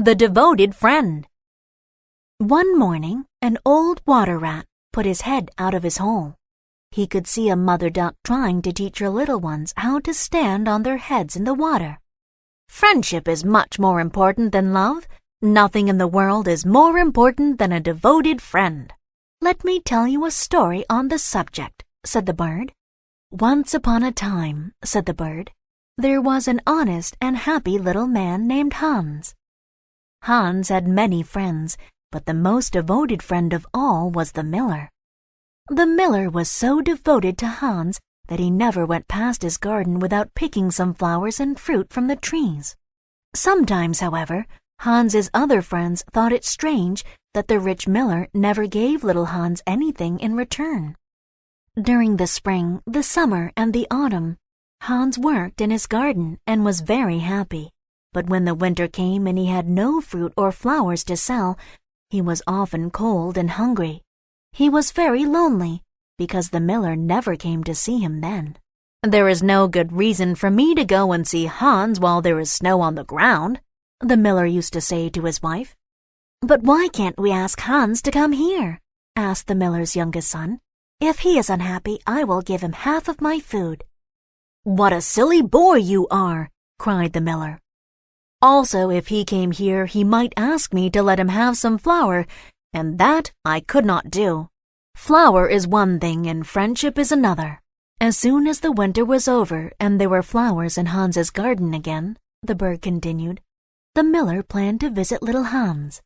The Devoted Friend. One morning, an old water rat put his head out of his hole. He could see a mother duck trying to teach her little ones how to stand on their heads in the water. Friendship is much more important than love. Nothing in the world is more important than a devoted friend. Let me tell you a story on the subject, said the bird. Once upon a time, said the bird, there was an honest and happy little man named Hans. Hans had many friends, but the most devoted friend of all was the miller. The miller was so devoted to Hans that he never went past his garden without picking some flowers and fruit from the trees. Sometimes, however, Hans's other friends thought it strange that the rich miller never gave little Hans anything in return. During the spring, the summer, and the autumn, Hans worked in his garden and was very happy. But when the winter came and he had no fruit or flowers to sell, he was often cold and hungry. He was very lonely, because the miller never came to see him then. "There is no good reason for me to go and see Hans while there is snow on the ground," the miller used to say to his wife. "But why can't we ask Hans to come here?" asked the miller's youngest son. "If he is unhappy, I will give him half of my food." "What a silly boy you are!" cried the miller. "Also, if he came here, he might ask me to let him have some flour, and that I could not do. Flour is one thing and friendship is another." As soon as the winter was over and there were flowers in Hans's garden again, the bird continued, the miller planned to visit little Hans.